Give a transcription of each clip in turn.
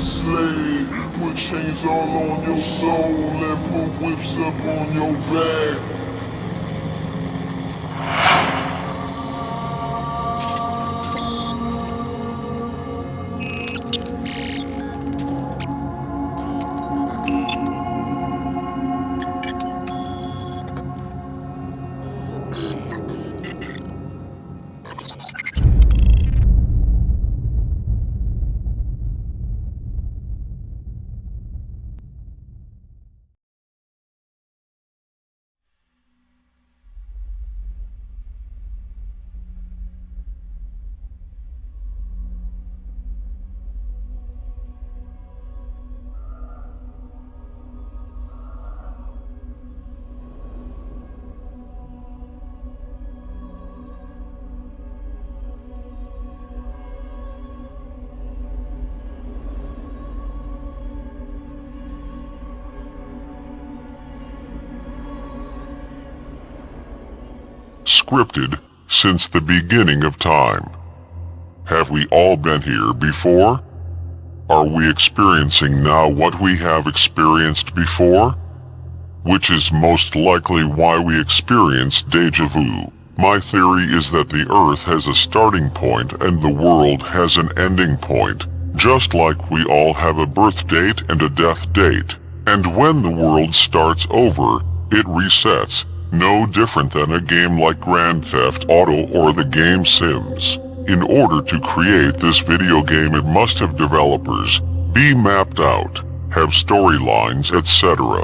slave. Put chains all on your soul and put whips up on your back. Scripted since the beginning of time. Have we all been here before? Are we experiencing now what we have experienced before? Which is most likely why we experience deja vu. My theory is that the Earth has a starting point and the world has an ending point, just like we all have a birth date and a death date. And when the world starts over, it resets. No different than a game like Grand Theft Auto or the game Sims. In order to create this video game, it must have developers, be mapped out, have storylines, etc.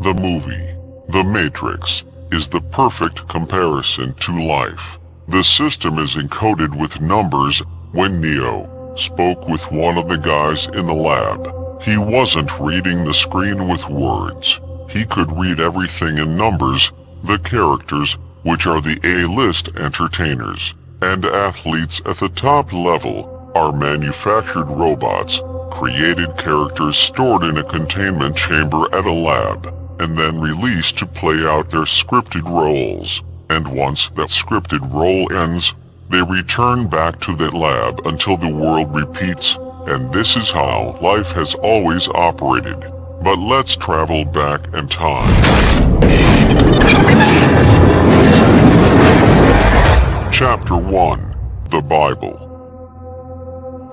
The movie, The Matrix, is the perfect comparison to life. The system is encoded with numbers. When Neo spoke with one of the guys in the lab, he wasn't reading the screen with words. He could read everything in numbers. The characters, which are the A-list entertainers and athletes at the top level, are manufactured robots, created characters stored in a containment chamber at a lab, and then released to play out their scripted roles. And once that scripted role ends, they return back to that lab until the world repeats, and this is how life has always operated. But let's travel back in time. Chapter 1. The Bible.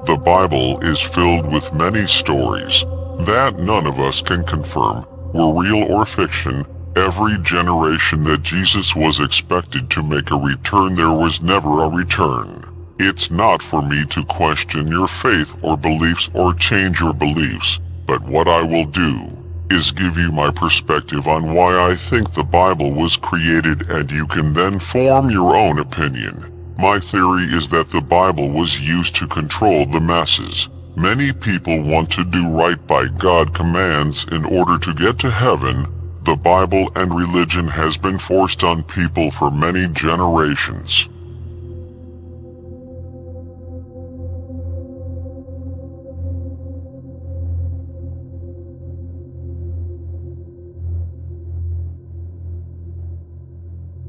The Bible is filled with many stories that none of us can confirm were real or fiction. Every generation that Jesus was expected to make a return, there was never a return. It's not for me to question your faith or beliefs or change your beliefs, but what I will do is give you my perspective on why I think the Bible was created, and you can then form your own opinion. My theory is that the Bible was used to control the masses. Many people want to do right by God's commands in order to get to heaven. The Bible and religion has been forced on people for many generations.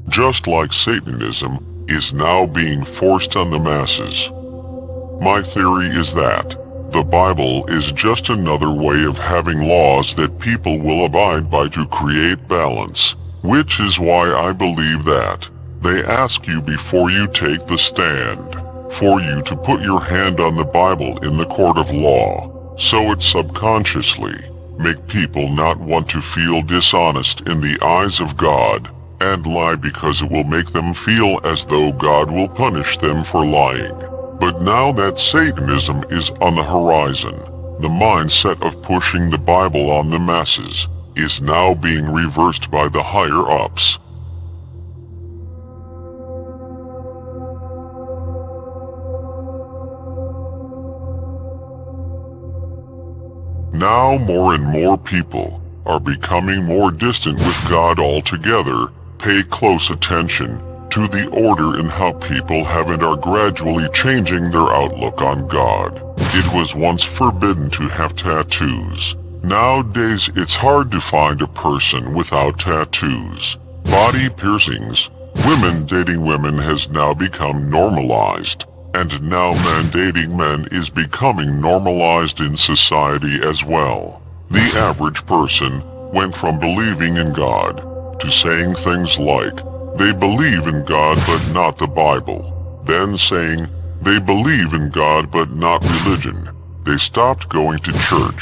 Just like Satanism is now being forced on the masses. My theory is that the Bible is just another way of having laws that people will abide by to create balance, which is why I believe that they ask you before you take the stand, for you to put your hand on the Bible in the court of law, so it subconsciously make people not want to feel dishonest in the eyes of God, and lie because it will make them feel as though God will punish them for lying. But now that Satanism is on the horizon, the mindset of pushing the Bible on the masses is now being reversed by the higher-ups. Now more and more people are becoming more distant with God altogether. Pay close attention to the order in how people have and are gradually changing their outlook on God. It was once forbidden to have tattoos. Nowadays, it's hard to find a person without tattoos, body piercings. Women dating women has now become normalized, and now men dating men is becoming normalized in society as well. The average person went from believing in God to saying things like, they believe in God but not the Bible, then saying, they believe in God but not religion. They stopped going to church.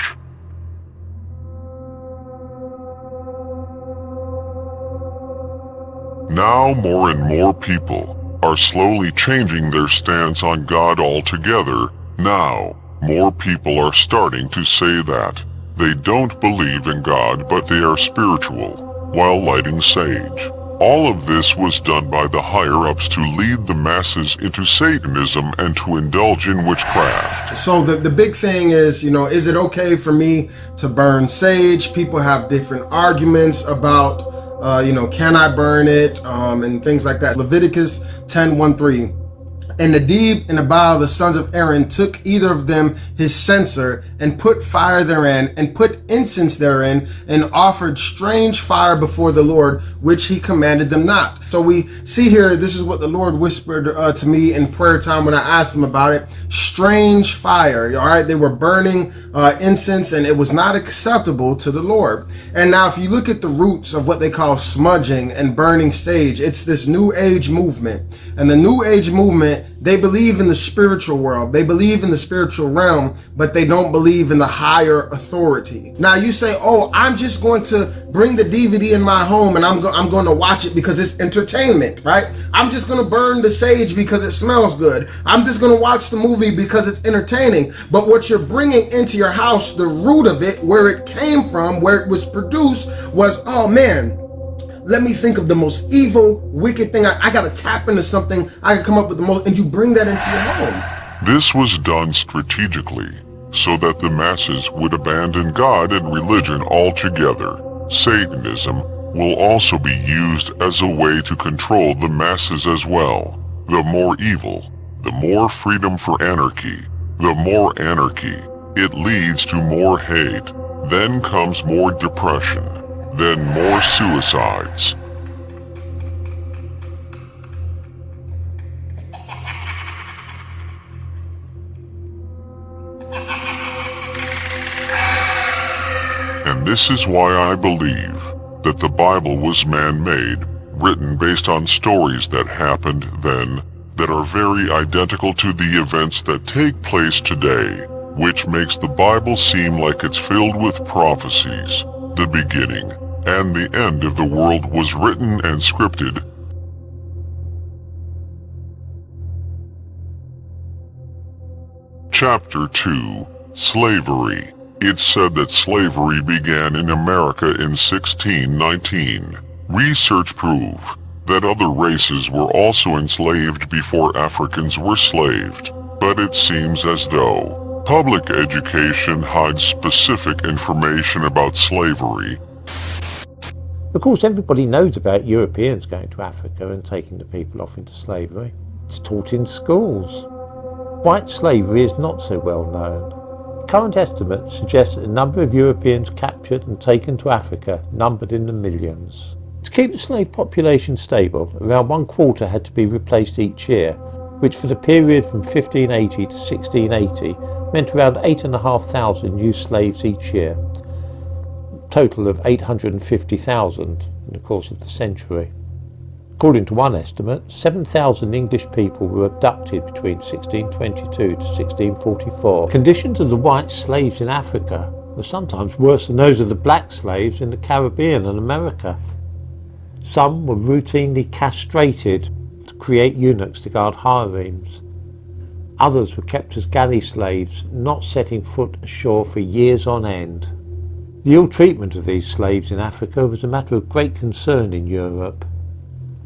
Now more and more people are slowly changing their stance on God altogether. Now, more people are starting to say that they don't believe in God but they are spiritual, while lighting sage. All of this was done by the higher-ups to lead the masses into Satanism and to indulge in witchcraft. So the big thing is, is it okay for me to burn sage? People have different arguments about can I burn it, and things like that. Leviticus 10:1-3. And Nadab and Abihu, the sons of Aaron, took either of them his censer, and put fire therein, and put incense therein, and offered strange fire before the Lord, which he commanded them not. So we see here, this is what the Lord whispered to me in prayer time when I asked him about it. Strange fire, all right? They were burning incense, and it was not acceptable to the Lord. And now if you look at the roots of what they call smudging and burning sage, it's this New Age movement. And the New Age movement, they believe in the spiritual world. They believe in the spiritual realm, but they don't believe in the higher authority. Now you say, oh, I'm just going to bring the DVD in my home and I'm going to watch it because it's entertainment, right? I'm just going to burn the sage because it smells good. I'm just going to watch the movie because it's entertaining. But what you're bringing into your house, the root of it, where it came from, where it was produced, was, oh man, let me think of the most evil, wicked thing. I got to tap into something. I can come up with the most, and you bring that into your home. This was done strategically so that the masses would abandon God and religion altogether. Satanism will also be used as a way to control the masses as well. The more evil, the more freedom for anarchy. The more anarchy, it leads to more hate. Then comes more depression. Then more suicides. And this is why I believe that the Bible was man-made, written based on stories that happened then that are very identical to the events that take place today, which makes the Bible seem like it's filled with prophecies. The beginning and the end of the world was written and scripted. Chapter 2. Slavery. It's said that slavery began in America in 1619. Research proved that other races were also enslaved before Africans were slaved, but it seems as though public education hides specific information about slavery. Of course, everybody knows about Europeans going to Africa and taking the people off into slavery. It's taught in schools. White slavery is not so well known. Current estimates suggest that the number of Europeans captured and taken to Africa numbered in the millions. To keep the slave population stable, around 1/4 had to be replaced each year, which for the period from 1580 to 1680 meant around 8,500 new slaves each year, a total of 850,000 in the course of the century. According to one estimate, 7,000 English people were abducted between 1622 to 1644. Conditions of the white slaves in Africa were sometimes worse than those of the black slaves in the Caribbean and America. Some were routinely castrated to create eunuchs to guard harems. Others were kept as galley slaves, not setting foot ashore for years on end. The ill treatment of these slaves in Africa was a matter of great concern in Europe.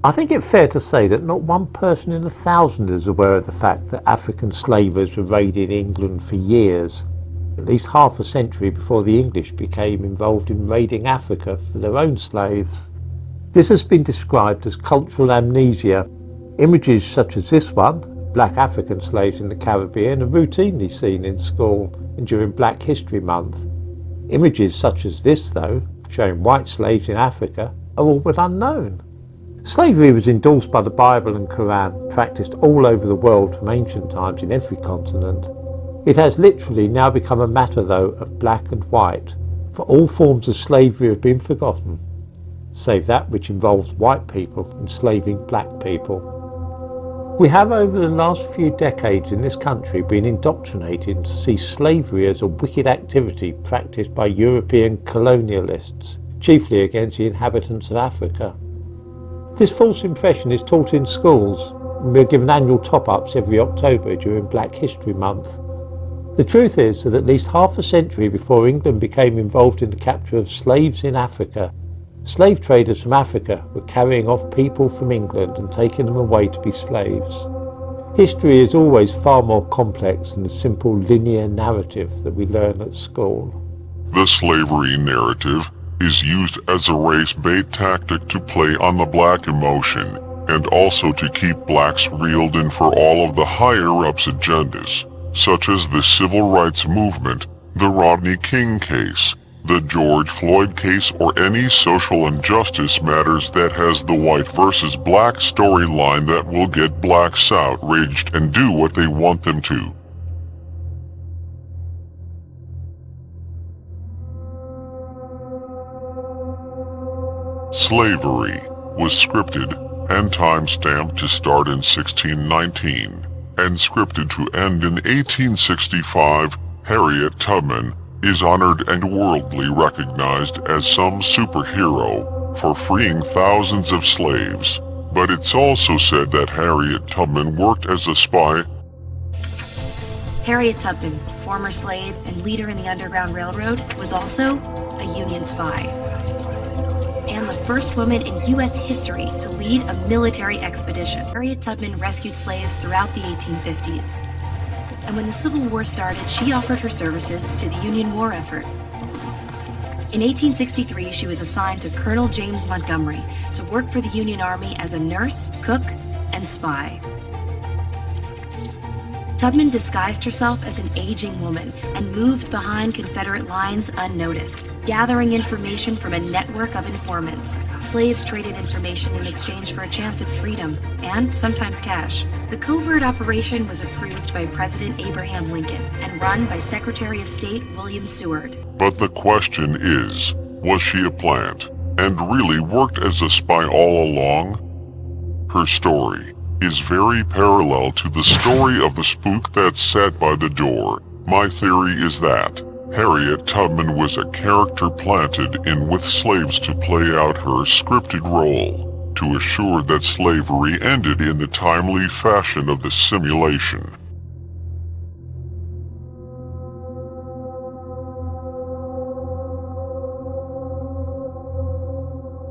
I think it fair to say that not one person in 1,000 is aware of the fact that African slavers were raiding England for years, at least half a century before the English became involved in raiding Africa for their own slaves. This has been described as cultural amnesia. Images such as this one, black African slaves in the Caribbean, are routinely seen in school and during Black History Month. Images such as this, though, showing white slaves in Africa, are all but unknown. Slavery was endorsed by the Bible and Quran, practiced all over the world from ancient times in every continent. It has literally now become a matter, though, of black and white, for all forms of slavery have been forgotten, save that which involves white people enslaving black people. We have over the last few decades in this country been indoctrinated to see slavery as a wicked activity practiced by European colonialists, chiefly against the inhabitants of Africa. This false impression is taught in schools, and we are given annual top-ups every October during Black History Month. The truth is that at least half a century before England became involved in the capture of slaves in Africa, slave traders from Africa were carrying off people from England and taking them away to be slaves. History is always far more complex than the simple linear narrative that we learn at school. The slavery narrative is used as a race bait tactic to play on the black emotion and also to keep blacks reeled in for all of the higher-ups' agendas, such as the civil rights movement, the Rodney King case, the George Floyd case, or any social injustice matters that has the white versus black storyline that will get blacks outraged and do what they want them to. Slavery was scripted and time-stamped to start in 1619 and scripted to end in 1865. Harriet Tubman is honored and worldly recognized as some superhero for freeing thousands of slaves, but it's also said that Harriet Tubman worked as a spy. Harriet Tubman, former slave and leader in the Underground Railroad, was also a Union spy, and the first woman in U.S. history to lead a military expedition. Harriet Tubman rescued slaves throughout the 1850s, and when the Civil War started, she offered her services to the Union war effort. In 1863, she was assigned to Colonel James Montgomery to work for the Union Army as a nurse, cook, and spy. Tubman disguised herself as an aging woman and moved behind Confederate lines unnoticed, gathering information from a network of informants. Slaves traded information in exchange for a chance of freedom, and sometimes cash. The covert operation was approved by President Abraham Lincoln and run by Secretary of State William Seward. But the question is, was she a plant and really worked as a spy all along? Her story is very parallel to the story of the spook that sat by the door. My theory is that Harriet Tubman was a character planted in with slaves to play out her scripted role, to assure that slavery ended in the timely fashion of the simulation.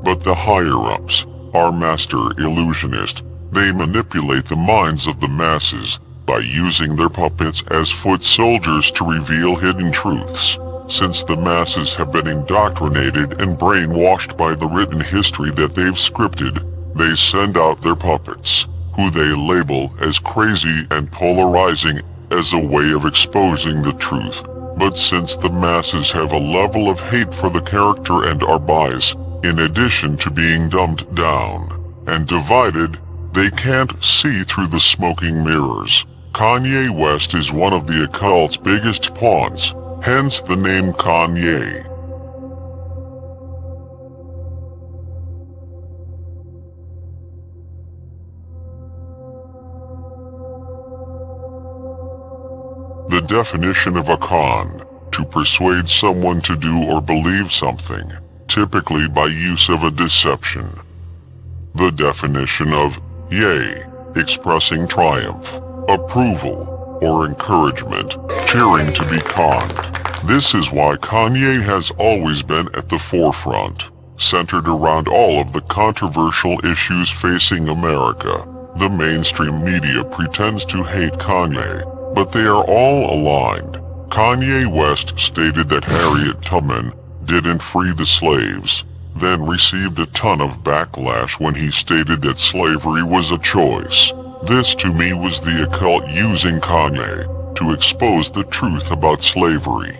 But the higher-ups, our master illusionist, they manipulate the minds of the masses by using their puppets as foot soldiers to reveal hidden truths. Since the masses have been indoctrinated and brainwashed by the written history that they've scripted, they send out their puppets, who they label as crazy and polarizing, as a way of exposing the truth. But since the masses have a level of hate for the character and are biased, in addition to being dumbed down and divided, they can't see through the smoking mirrors. Kanye West is one of the occult's biggest pawns, hence the name Kanye. The definition of a con: to persuade someone to do or believe something, typically by use of a deception. The definition of yay: expressing triumph, approval, or encouragement, cheering to be conned. This is why Kanye has always been at the forefront, centered around all of the controversial issues facing America. The mainstream media pretends to hate Kanye, but they are all aligned. Kanye West stated that Harriet Tubman didn't free the slaves, then received a ton of backlash when he stated that slavery was a choice. This to me was the occult using Kanye to expose the truth about slavery.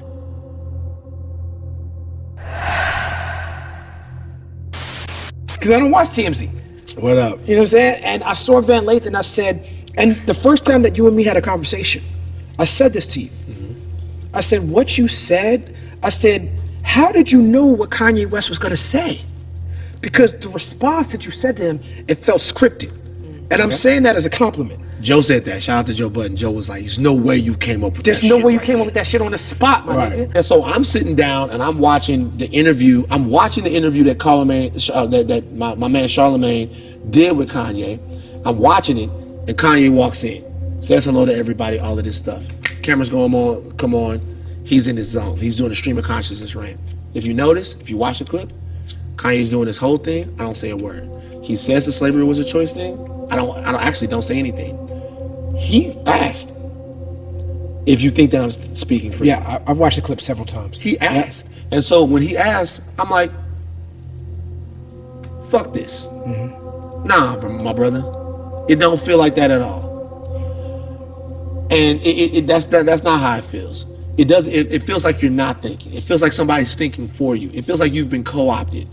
Because I don't watch TMZ. What up? You know what I'm saying? And I saw Van Lathan and I said, and the first time that you and me had a conversation, I said this to you. I said, what you said, I said, how did you know what Kanye West was gonna say? Because the response that you said to him, it felt scripted. And I'm saying that as a compliment. Joe said that. Shout out to Joe Budden. Joe was like, there's no way you came up with There's that no shit way you right came there. up with that shit on the spot, my nigga. And so I'm sitting down and I'm watching the interview. I'm watching the interview that that my man Charlemagne did with Kanye. I'm watching it, and Kanye walks in, says hello to everybody, all of this stuff. Cameras come on. He's in his zone. He's doing a stream of consciousness rant. If you notice, if you watch the clip, Kanye's doing this whole thing. I don't say a word. He says that slavery was a choice thing. I don't say anything. He asked if you think that I'm speaking for you. Yeah, I've watched the clip several times. He asked. And so when he asked, I'm like, fuck this. Nah, my brother. It don't feel like that at all. And that's not how it feels. It feels like you're not thinking. It feels like somebody's thinking for you. It feels like you've been co-opted.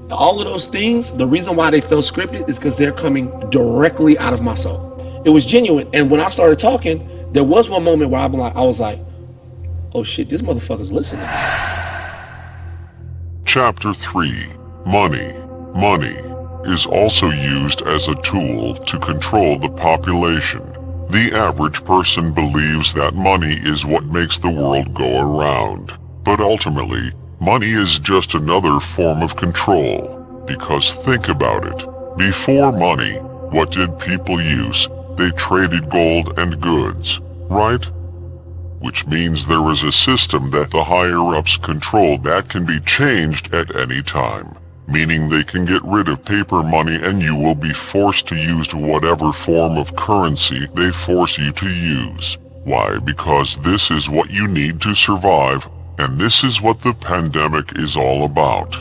All of those things, the reason why they felt scripted is because they're coming directly out of my soul. It was genuine. And when I started talking, there was one moment where I was like, oh shit, this motherfucker's listening. Chapter 3. Money. Money is also used as a tool to control the population. The average person believes that money is what makes the world go around. But ultimately, money is just another form of control. Because think about it. Before money, what did people use? They traded gold and goods, right? Which means there is a system that the higher-ups control that can be changed at any time. Meaning they can get rid of paper money and you will be forced to use whatever form of currency they force you to use. Why? Because this is what you need to survive, and this is what the pandemic is all about.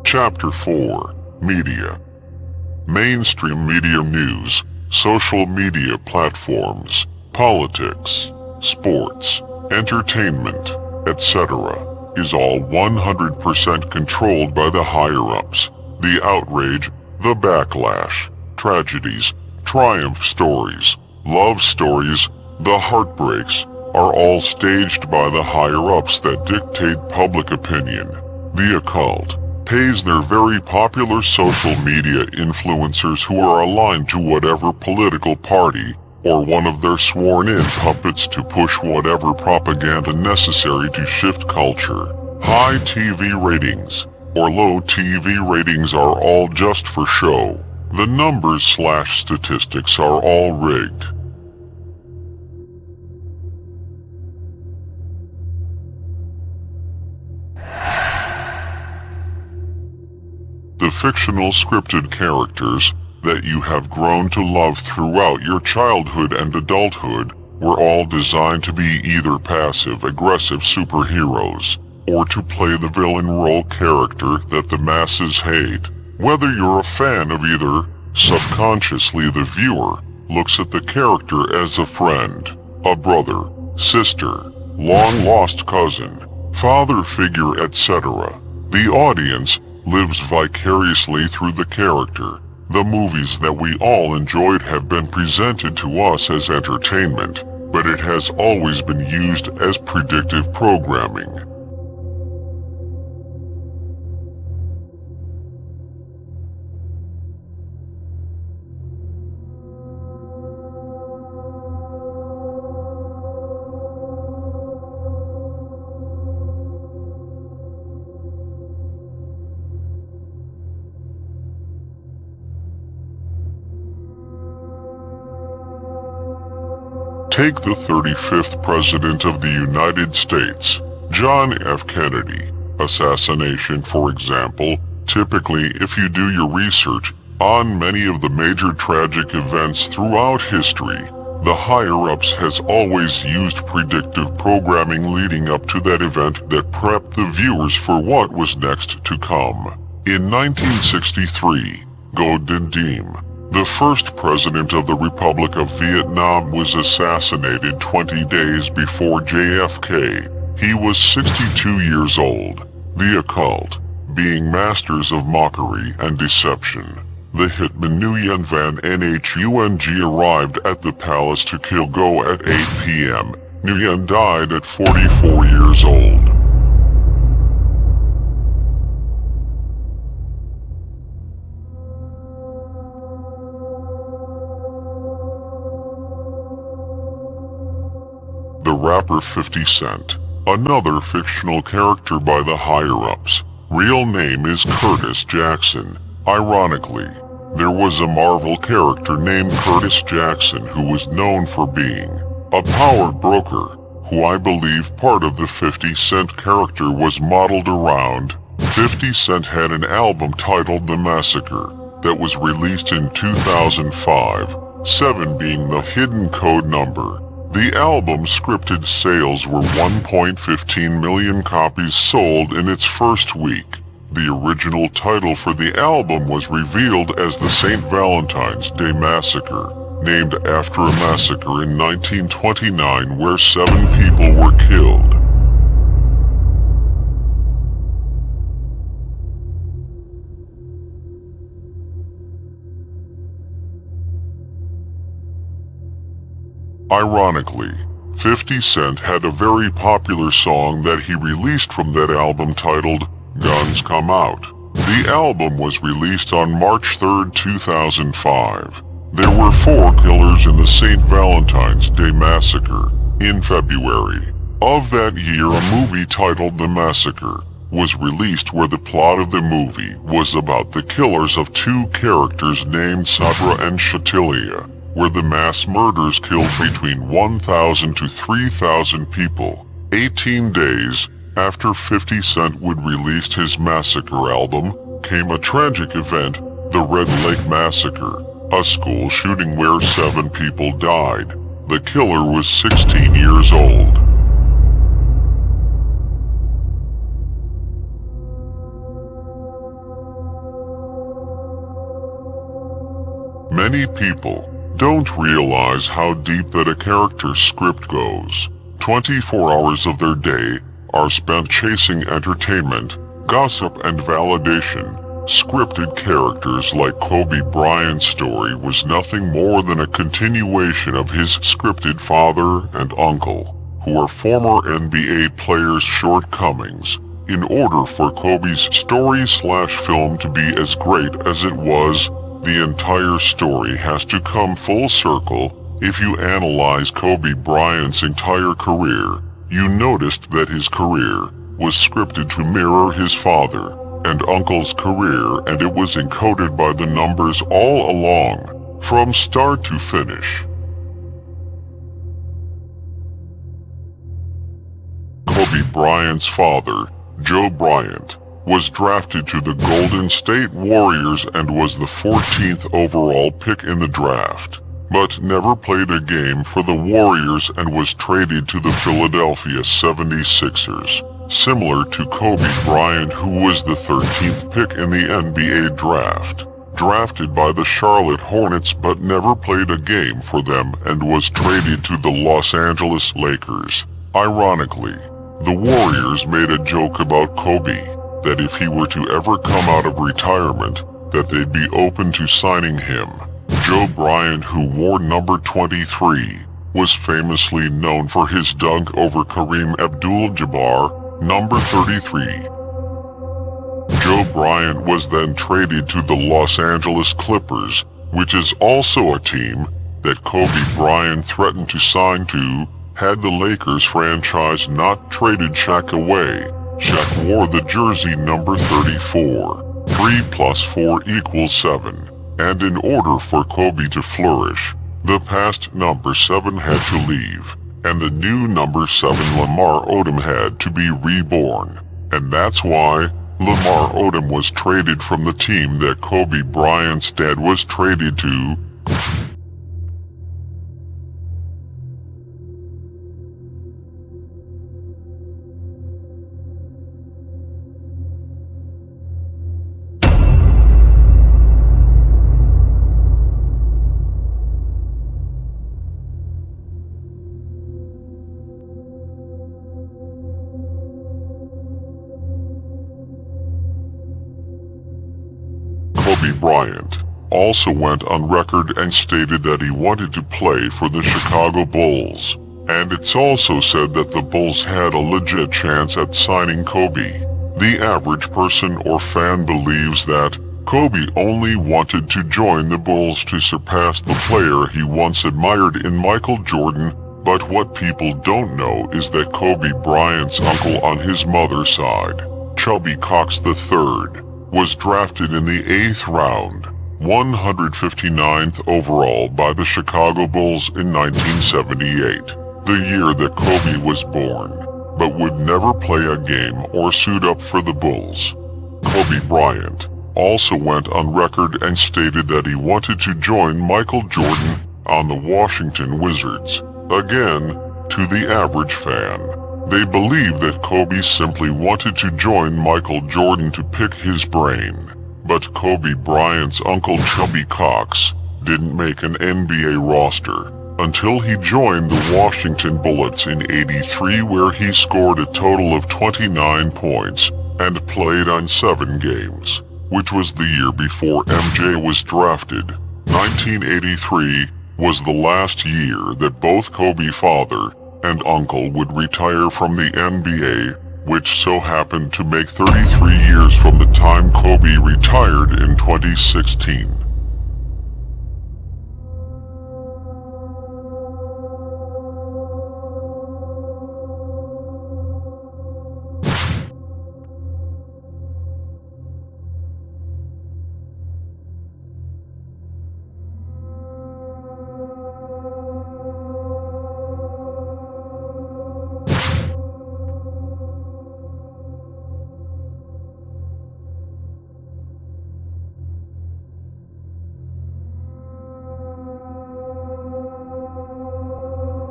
Chapter 4. Media. Mainstream media news, social media platforms, politics, sports, entertainment, etc. is all 100% controlled by the higher-ups. The outrage, the backlash, tragedies, triumph stories, love stories, the heartbreaks are all staged by the higher-ups that dictate public opinion. The occult pays their very popular social media influencers who are aligned to whatever political party or one of their sworn-in puppets to push whatever propaganda necessary to shift culture. High TV ratings or low TV ratings are all just for show. The numbers/statistics are all rigged. The fictional scripted characters that you have grown to love throughout your childhood and adulthood were all designed to be either passive-aggressive superheroes or to play the villain role character that the masses hate. Whether you're a fan of either, subconsciously the viewer looks at the character as a friend, a brother, sister, long-lost cousin, father figure, etc. The audience lives vicariously through the character. The movies that we all enjoyed have been presented to us as entertainment, but it has always been used as predictive programming. Take the 35th President of the United States, John F. Kennedy. Assassination, for example. Typically, if you do your research on many of the major tragic events throughout history, the higher-ups has always used predictive programming leading up to that event that prepped the viewers for what was next to come. In 1963, God Deem, The first president of the Republic of Vietnam was assassinated 20 days before JFK. He was 62 years old. The occult, being masters of mockery and deception. The hitman Nguyen Van Nhung arrived at the palace to kill Go at 8 p.m. Nguyen died at 44 years old. The rapper 50 Cent, another fictional character by the higher-ups. Real name is Curtis Jackson. Ironically, there was a Marvel character named Curtis Jackson who was known for being a power broker, who I believe part of the 50 Cent character was modeled around. 50 Cent had an album titled The Massacre that was released in 2005, 7 being the hidden code number. The album's scripted sales were 1.15 million copies sold in its first week. The original title for the album was revealed as the St. Valentine's Day Massacre, named after a massacre in 1929 where 7 people were killed. Ironically, 50 Cent had a very popular song that he released from that album titled Guns Come Out. The album was released on March 3, 2005. There were 4 killers in the St. Valentine's Day Massacre in February. Of that year, a movie titled The Massacre was released where the plot of the movie was about the killers of 2 characters named Sabra and Shatilia, where the mass murders killed between 1,000 to 3,000 people. 18 days after 50 Cent would release his Massacre album, came a tragic event, the Red Lake Massacre, a school shooting where 7 people died. The killer was 16 years old. Many people don't realize how deep that a character's script goes. 24 hours of their day are spent chasing entertainment, gossip, and validation. Scripted characters like Kobe Bryant's story was nothing more than a continuation of his scripted father and uncle, who are former NBA players' shortcomings. In order for Kobe's story/film to be as great as it was, the entire story has to come full circle. If you analyze Kobe Bryant's entire career, you noticed that his career was scripted to mirror his father and uncle's career, and it was encoded by the numbers all along, from start to finish. Kobe Bryant's father, Joe Bryant, was drafted to the Golden State Warriors and was the 14th overall pick in the draft, but never played a game for the Warriors and was traded to the Philadelphia 76ers. Similar to Kobe Bryant, who was the 13th pick in the NBA draft, drafted by the Charlotte Hornets but never played a game for them and was traded to the Los Angeles Lakers. Ironically, the Warriors made a joke about Kobe, that if he were to ever come out of retirement, that they'd be open to signing him. Joe Bryant, who wore number 23, was famously known for his dunk over Kareem Abdul-Jabbar, number 33. Joe Bryant was then traded to the Los Angeles Clippers, which is also a team that Kobe Bryant threatened to sign to had the Lakers franchise not traded Shaq away. Shaq wore the jersey number 34. 3 plus 4 equals 7. And in order for Kobe to flourish, the past number 7 had to leave, and the new number 7 Lamar Odom had to be reborn. And that's why Lamar Odom was traded from the team that Kobe Bryant's dad was traded to. Kobe Bryant also went on record and stated that he wanted to play for the Chicago Bulls, and it's also said that the Bulls had a legit chance at signing Kobe. The average person or fan believes that Kobe only wanted to join the Bulls to surpass the player he once admired in Michael Jordan, but what people don't know is that Kobe Bryant's uncle on his mother's side, Chubby Cox III, was drafted in the 8th round, 159th overall by the Chicago Bulls in 1978, the year that Kobe was born, but would never play a game or suit up for the Bulls. Kobe Bryant also went on record and stated that he wanted to join Michael Jordan on the Washington Wizards. Again, to the average fan, they believe that Kobe simply wanted to join Michael Jordan to pick his brain. But Kobe Bryant's uncle Chubby Cox didn't make an NBA roster until he joined the Washington Bullets in '83, where he scored a total of 29 points and played on 7 games, which was the year before MJ was drafted. 1983 was the last year that both Kobe father and uncle would retire from the NBA, which so happened to make 33 years from the time Kobe retired in 2016.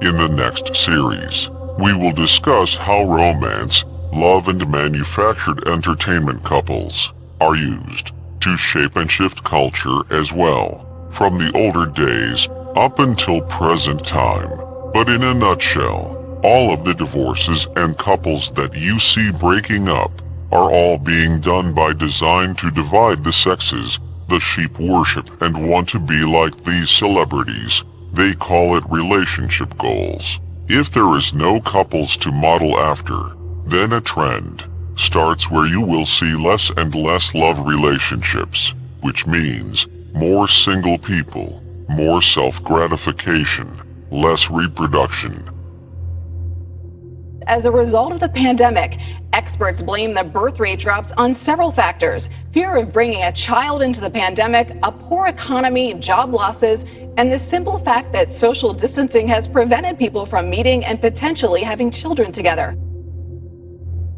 In the next series, we will discuss how romance, love, and manufactured entertainment couples are used to shape and shift culture as well, from the older days up until present time. But in a nutshell, all of the divorces and couples that you see breaking up are all being done by design to divide the sexes. The sheep worship and want to be like these celebrities. They call it relationship goals. If there is no couples to model after, then a trend starts where you will see less and less love relationships, which means more single people, more self-gratification, less reproduction. As a result of the pandemic, experts blame the birth rate drops on several factors: fear of bringing a child into the pandemic, a poor economy, job losses, and the simple fact that social distancing has prevented people from meeting and potentially having children together.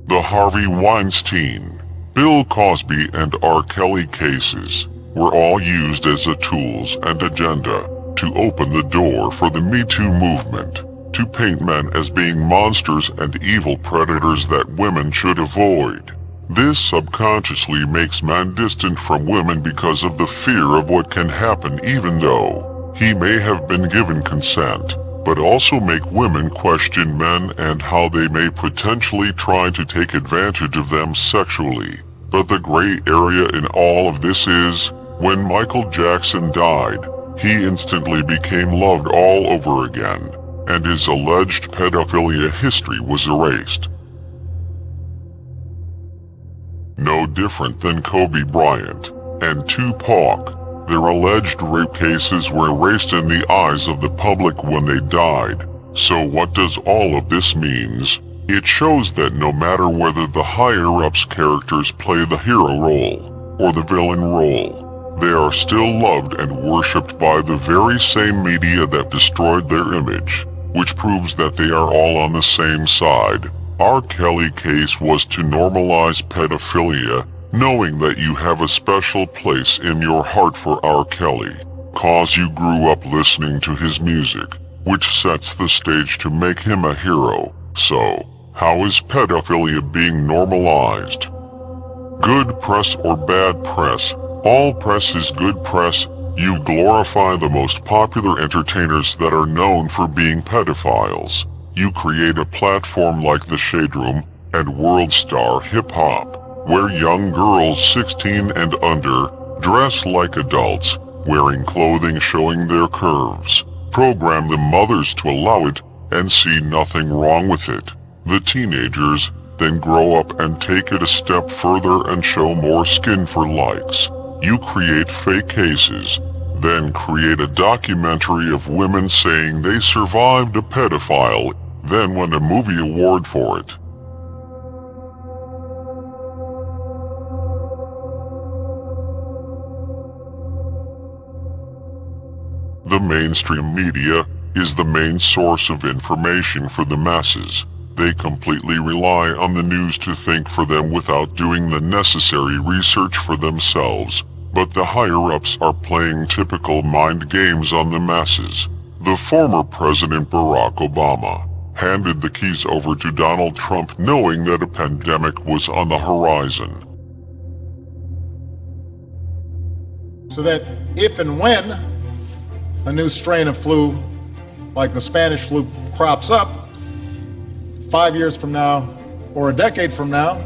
The Harvey Weinstein, Bill Cosby, and R.Kelly cases were all used as a tools and agenda to open the door for the Me Too movement, to paint men as being monsters and evil predators that women should avoid. This subconsciously makes men distant from women because of the fear of what can happen, even though he may have been given consent, but also make women question men and how they may potentially try to take advantage of them sexually. But the gray area in all of this is, when Michael Jackson died, he instantly became loved all over again, and his alleged pedophilia history was erased. No different than Kobe Bryant and Tupac. Their alleged rape cases were erased in the eyes of the public when they died. So what does all of this means? It shows that no matter whether the higher-ups characters play the hero role or the villain role, they are still loved and worshipped by the very same media that destroyed their image, which proves that they are all on the same side. R.Kelly case was to normalize pedophilia, knowing that you have a special place in your heart for R.Kelly, cause you grew up listening to his music, which sets the stage to make him a hero. So, how is pedophilia being normalized? Good press or bad press? All press is good press. You glorify the most popular entertainers that are known for being pedophiles. You create a platform like the Shade Room and World Star Hip Hop, where young girls 16 and under Dress like adults, wearing clothing showing their curves. Program the mothers to allow it and see nothing wrong with it. The teenagers then grow up and take it a step further and show more skin for likes. You create fake cases, then create a documentary of women saying they survived a pedophile, then won a movie award for it. The mainstream media is the main source of information for the masses. They completely rely on the news to think for them without doing the necessary research for themselves. But the higher-ups are playing typical mind games on the masses. The former President Barack Obama handed the keys over to Donald Trump knowing that a pandemic was on the horizon. So that if and when a new strain of flu, like the Spanish flu, crops up 5 years from now or a decade from now,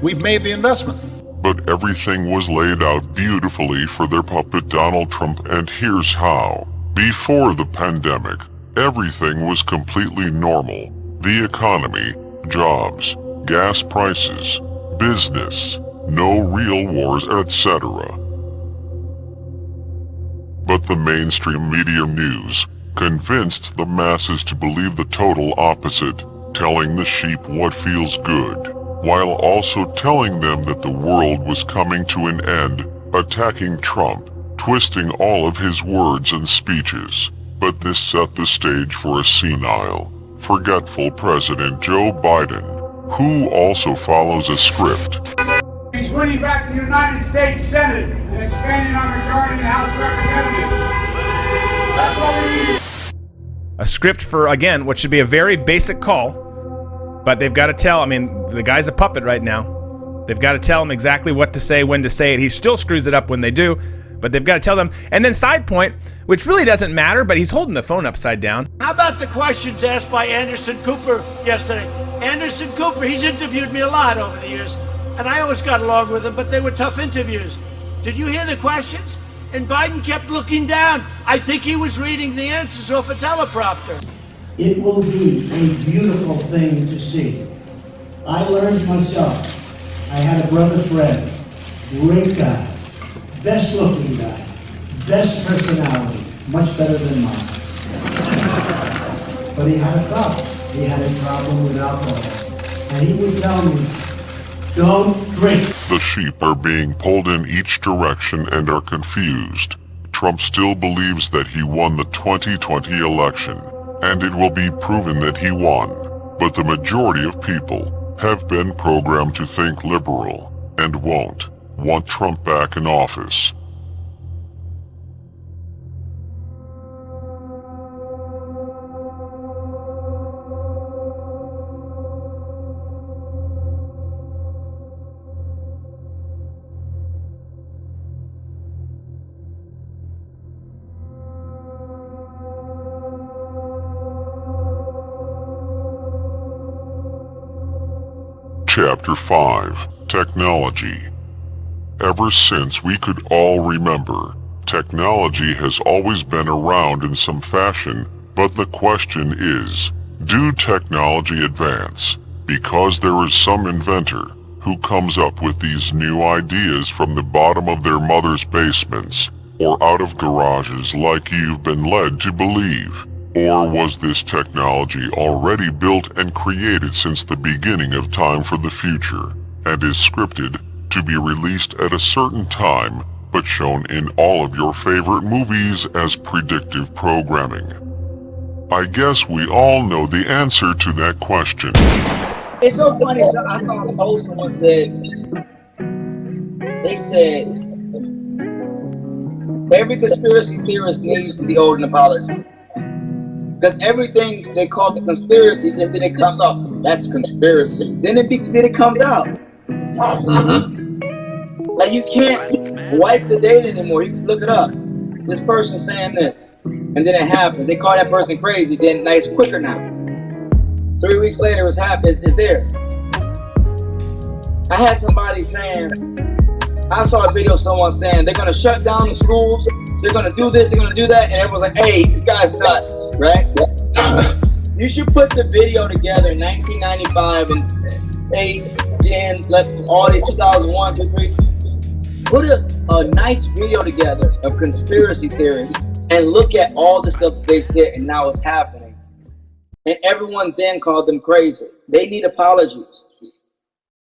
we've made the investment. But everything was laid out beautifully for their puppet Donald Trump, and here's how. Before the pandemic, everything was completely normal. The economy, jobs, gas prices, business, no real wars, etc. But the mainstream media news convinced the masses to believe the total opposite, telling the sheep what feels good, while also telling them that the world was coming to an end, attacking Trump, twisting all of his words and speeches. But this set the stage for a senile, forgetful President Joe Biden, who also follows a script. He's winning back the United States Senate and expanding our majority in the House of Representatives. That's what we need. A script for, again, what should be a very basic call. But they've got to tell, I mean, the guy's a puppet right now. They've got to tell him exactly what to say, when to say it. He still screws it up when they do, but they've got to tell them. And then side point, which really doesn't matter, but he's holding the phone upside down. How about the questions asked by Anderson Cooper yesterday? Anderson Cooper, he's interviewed me a lot over the years, and I always got along with him, but they were tough interviews. Did you hear the questions? And Biden kept looking down. I think he was reading the answers off a teleprompter. It will be a beautiful thing to see. I learned myself. I had a brother Fred, great guy, best looking guy, best personality, much better than mine. But he had a problem. He had a problem with alcohol. And he would tell me, don't drink. The sheep are being pulled in each direction and are confused. Trump still believes that he won the 2020 election, and it will be proven that he won. But the majority of people have been programmed to think liberal and won't want Trump back in office. Chapter 5. Technology. Ever since we could all remember, technology has always been around in some fashion, but the question is, do technology advance? Because there is some inventor who comes up with these new ideas from the bottom of their mother's basements, or out of garages like you've been led to believe. Or was this technology already built and created since the beginning of time for the future, and is scripted to be released at a certain time, but shown in all of your favorite movies as predictive programming? I guess we all know the answer to that question. It's so funny, so I saw a post someone said, they said, every conspiracy theorist needs to be owed an apology. Because everything they call the conspiracy, and then it comes up, that's conspiracy. Then it comes out. Like you can't wipe the data anymore. You just look it up. This person saying this, and then it happened. They call that person crazy. Then it's quicker now. 3 weeks later, it's there. I had somebody saying I saw a video of someone saying they're gonna shut down the schools, they're gonna do this, they're gonna do that, and everyone's like, hey, this guy's nuts, right? You should put the video together in 1995 and 8, 10, all the 2001, 2, 3. Put a nice video together of conspiracy theories and look at all the stuff that they said and now it's happening. And everyone then called them crazy. They need apologies.